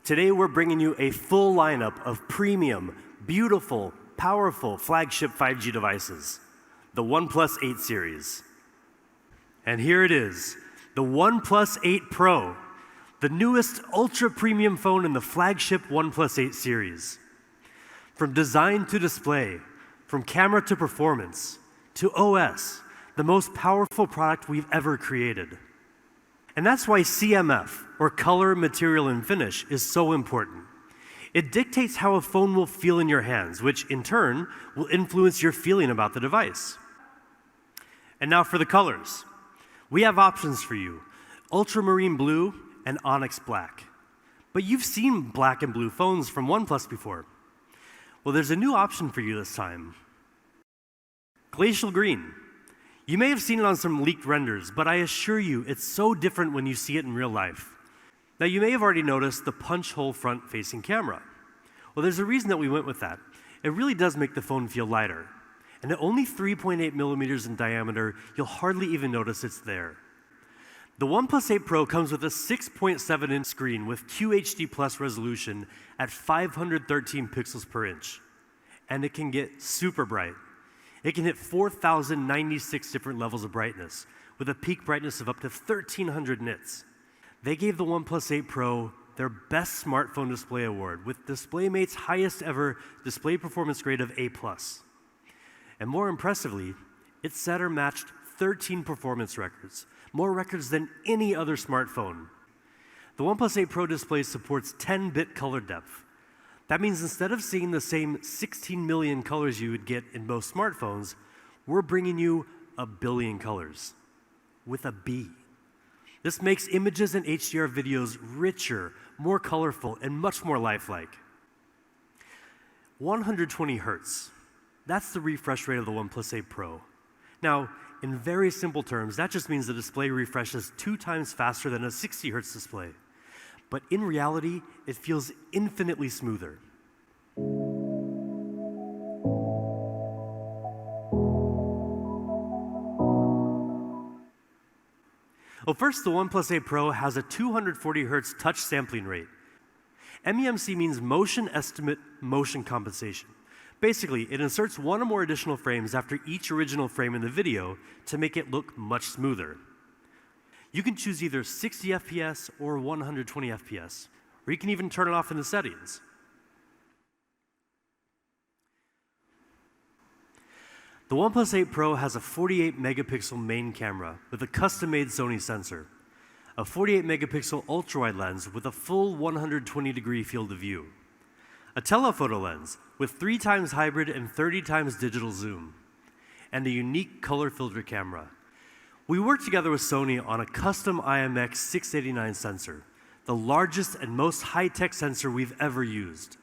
Today we're bringing you a full lineup of premium, beautiful, powerful flagship 5G devices, the OnePlus 8 series. And here it is, the OnePlus 8 Pro, the newest ultra-premium phone in the flagship OnePlus 8 series. From design to display, from camera to performance, to OS, the most powerful product we've ever created. And that's why CMF, or color, material, and finish, is so important. It dictates how a phone will feel in your hands, which in turn will influence your feeling about the device. And now for the colors. We have options for you, ultramarine blue and onyx black. But you've seen black and blue phones from OnePlus before. Well, there's a new option for you this time. Glacial green. You may have seen it on some leaked renders, but I assure you it's so different when you see it in real life. Now, you may have already noticed the punch hole front-facing camera. Well, there's a reason that we went with that. It really does make the phone feel lighter. And at only 3.8 millimeters in diameter, you'll hardly even notice it's there. The OnePlus 8 Pro comes with a 6.7-inch screen with QHD Plus resolution at 513 pixels per inch. And it can get super bright. It can hit 4,096 different levels of brightness, with a peak brightness of up to 1,300 nits. They gave the OnePlus 8 Pro their Best Smartphone Display Award, with DisplayMate's highest ever display performance grade of A+. And more impressively, it set or matched 13 performance records, more records than any other smartphone. The OnePlus 8 Pro display supports 10-bit color depth. That means instead of seeing the same 16 million colors you would get in most smartphones, we're bringing you 1 billion colors, with a B. This makes images and HDR videos richer, more colorful, and much more lifelike. 120 Hertz. That's the refresh rate of the OnePlus 8 Pro. Now, in very simple terms, that just means the display refreshes 2 times faster than a 60 Hertz display. But in reality, it feels infinitely smoother. Well, first, the OnePlus 8 Pro has a 240 Hertz touch sampling rate. MEMC means motion estimate motion compensation. Basically, it inserts 1 or more additional frames after each original frame in the video to make it look much smoother. You can choose either 60 FPS or 120 FPS, or you can even turn it off in the settings. The OnePlus 8 Pro has a 48 megapixel main camera with a custom-made Sony sensor, a 48 megapixel ultra-wide lens with a full 120-degree field of view, a telephoto lens with 3 times hybrid and 30 times digital zoom, and a unique color filter camera. We worked together with Sony on a custom IMX689 sensor, the largest and most high-tech sensor we've ever used.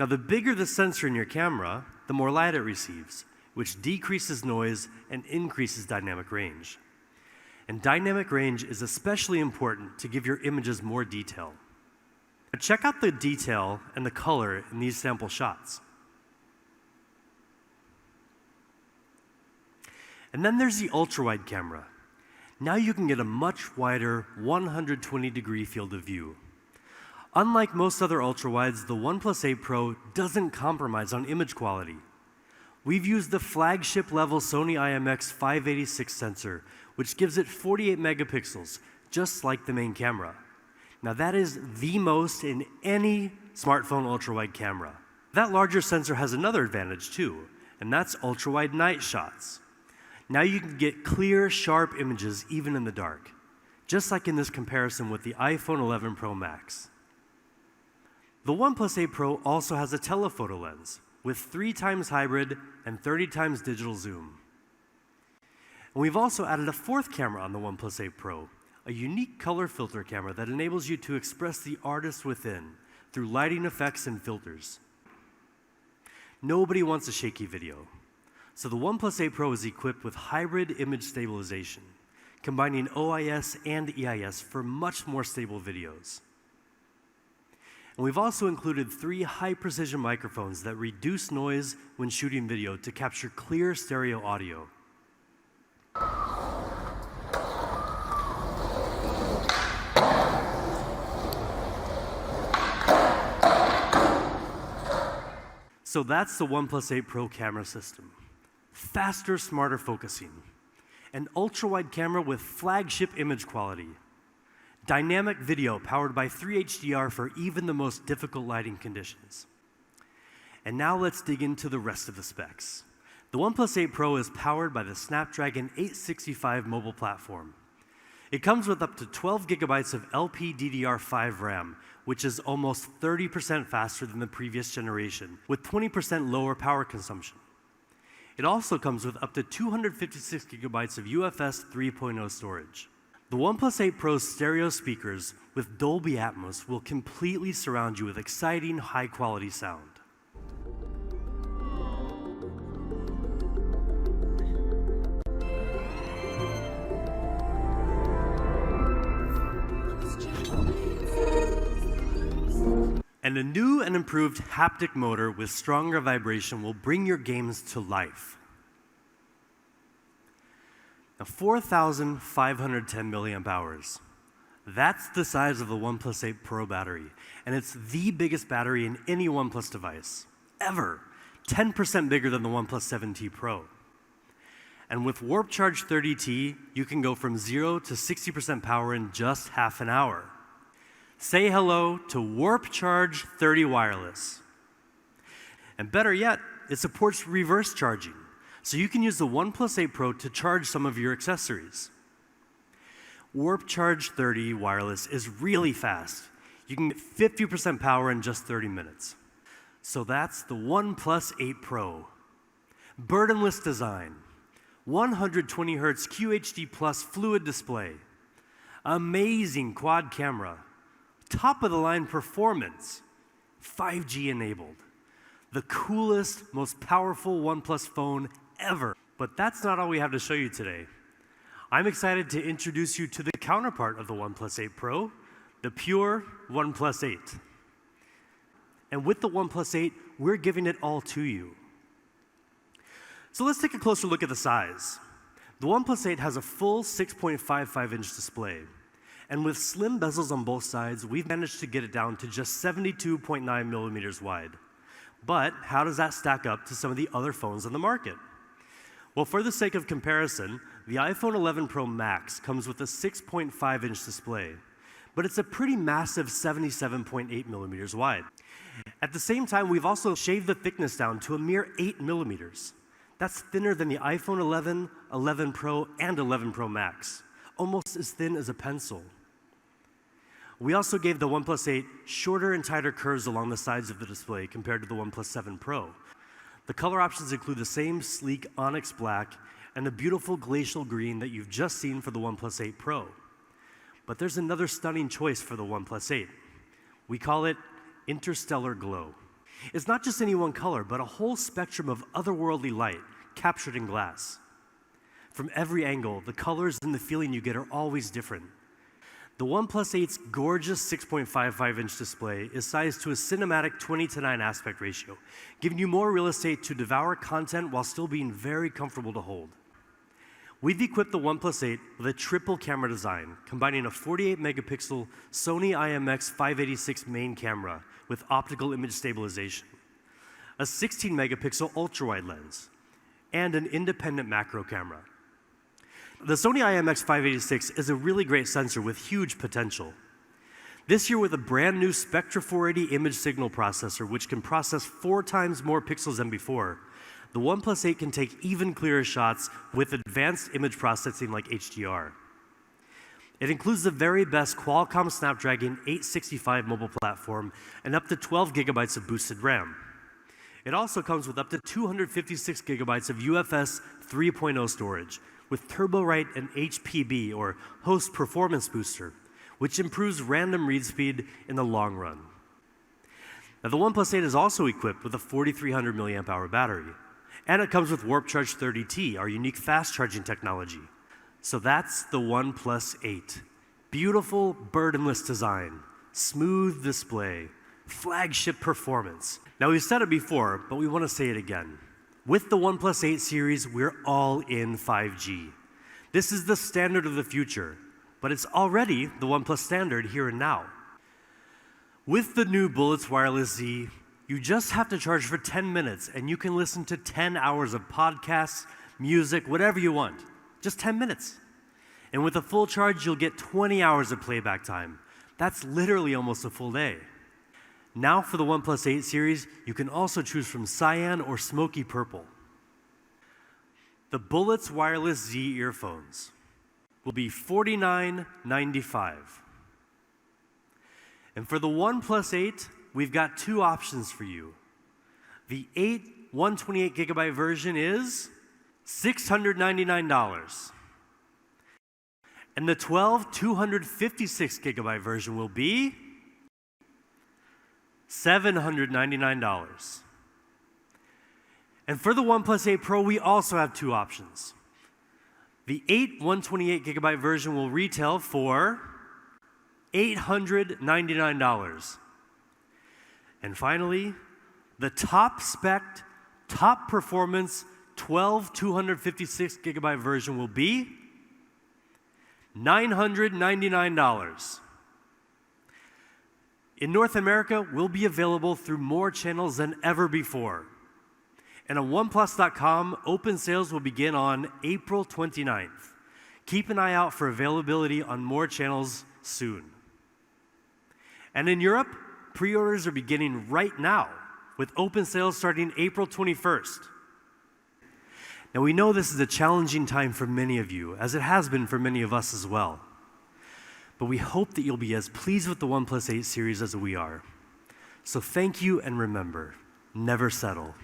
Now, the bigger the sensor in your camera, the more light it receives, which decreases noise and increases dynamic range. And dynamic range is especially important to give your images more detail. Now, check out the detail and the color in these sample shots. And then there's the ultra-wide camera. Now you can get a much wider 120-degree field of view. Unlike most other ultra-wides, the OnePlus 8 Pro doesn't compromise on image quality. We've used the flagship-level Sony IMX586 sensor, which gives it 48 megapixels, just like the main camera. Now that is the most in any smartphone ultra-wide camera. That larger sensor has another advantage too, and that's ultra-wide night shots. Now you can get clear, sharp images even in the dark, just like in this comparison with the iPhone 11 Pro Max. The OnePlus 8 Pro also has a telephoto lens with 3 times hybrid and 30 times digital zoom. And we've also added a 4th camera on the OnePlus 8 Pro, a unique color filter camera that enables you to express the artist within through lighting effects and filters. Nobody wants a shaky video. So the OnePlus 8 Pro is equipped with hybrid image stabilization, combining OIS and EIS for much more stable videos. And we've also included 3 high-precision microphones that reduce noise when shooting video to capture clear stereo audio. So that's the OnePlus 8 Pro camera system. Faster, smarter focusing. An ultra-wide camera with flagship image quality. Dynamic video powered by 3 HDR for even the most difficult lighting conditions. And now let's dig into the rest of the specs. The OnePlus 8 Pro is powered by the Snapdragon 865 mobile platform. It comes with up to 12 gigabytes of LPDDR5 RAM, which is almost 30% faster than the previous generation, with 20% lower power consumption. It also comes with up to 256 gigabytes of UFS 3.0 storage. The OnePlus 8 Pro's stereo speakers with Dolby Atmos will completely surround you with exciting, high-quality sound. And a new and improved haptic motor with stronger vibration will bring your games to life. Now, 4,510 milliamp hours. That's the size of the OnePlus 8 Pro battery, and it's the biggest battery in any OnePlus device, ever. 10% bigger than the OnePlus 7T Pro. And with Warp Charge 30T, you can go from 0 to 60% power in just half an hour. Say hello to Warp Charge 30 Wireless. And better yet, it supports reverse charging, so you can use the OnePlus 8 Pro to charge some of your accessories. Warp Charge 30 Wireless is really fast. You can get 50% power in just 30 minutes. So that's the OnePlus 8 Pro. Burdenless design, 120 Hz QHD Plus fluid display, amazing quad camera, top-of-the-line performance, 5G enabled, the coolest, most powerful OnePlus phone ever. But that's not all we have to show you today. I'm excited to introduce you to the counterpart of the OnePlus 8 Pro, the pure OnePlus 8. And with the OnePlus 8, we're giving it all to you. So let's take a closer look at the size. The OnePlus 8 has a full 6.55-inch display. And with slim bezels on both sides, we've managed to get it down to just 72.9 millimeters wide. But how does that stack up to some of the other phones on the market? Well, for the sake of comparison, the iPhone 11 Pro Max comes with a 6.5-inch display, but it's a pretty massive 77.8 millimeters wide. At the same time, we've also shaved the thickness down to a mere 8 millimeters. That's thinner than the iPhone 11, 11 Pro, and 11 Pro Max, almost as thin as a pencil. We also gave the OnePlus 8 shorter and tighter curves along the sides of the display compared to the OnePlus 7 Pro. The color options include the same sleek onyx black and the beautiful glacial green that you've just seen for the OnePlus 8 Pro. But there's another stunning choice for the OnePlus 8. We call it Interstellar Glow. It's not just any one color, but a whole spectrum of otherworldly light captured in glass. From every angle, the colors and the feeling you get are always different. The OnePlus 8's gorgeous 6.55-inch display is sized to a cinematic 20:9 aspect ratio, giving you more real estate to devour content while still being very comfortable to hold. We've equipped the OnePlus 8 with a triple camera design, combining a 48-megapixel Sony IMX586 main camera with optical image stabilization, a 16-megapixel ultra-wide lens, and an independent macro camera. The Sony IMX586 is a really great sensor with huge potential. This year, with a brand new Spectra 480 image signal processor, which can process 4 times more pixels than before, the OnePlus 8 can take even clearer shots with advanced image processing like HDR. It includes the very best Qualcomm Snapdragon 865 mobile platform and up to 12 gigabytes of boosted RAM. It also comes with up to 256 gigabytes of UFS 3.0 storage, with TurboWrite and HPB, or Host Performance Booster, which improves random read speed in the long run. Now, the OnePlus 8 is also equipped with a 4,300 milliamp hour battery, and it comes with Warp Charge 30T, our unique fast charging technology. So that's the OnePlus 8. Beautiful, burdenless design, smooth display, flagship performance. Now, we've said it before, but we want to say it again. With the OnePlus 8 series, we're all in 5G. This is the standard of the future, but it's already the OnePlus standard here and now. With the new Bullets Wireless Z, You just have to charge for 10 minutes, and you can listen to 10 hours of podcasts, music, whatever you want. Just 10 minutes. And with a full charge, you'll get 20 hours of playback time. That's literally almost a full day. Now for the OnePlus 8 series, you can also choose from cyan or smoky purple. The Bullets Wireless Z earphones will be $49.95. And for the OnePlus 8, we've got two options for you. The 8 128 gigabyte version is $699. And the 12 256 gigabyte version will be $799. And for the OnePlus 8 Pro, we also have two options. The 8 128 gigabyte version will retail for $899. And finally, the top spec, top performance 12 256 gigabyte version will be $999. In North America, we'll be available through more channels than ever before. And on OnePlus.com, open sales will begin on April 29th. Keep an eye out for availability on more channels soon. And in Europe, pre-orders are beginning right now, with open sales starting April 21st. Now, we know this is a challenging time for many of you, as it has been for many of us as well. But we hope that you'll be as pleased with the OnePlus 8 series as we are. So thank you, and remember, never settle.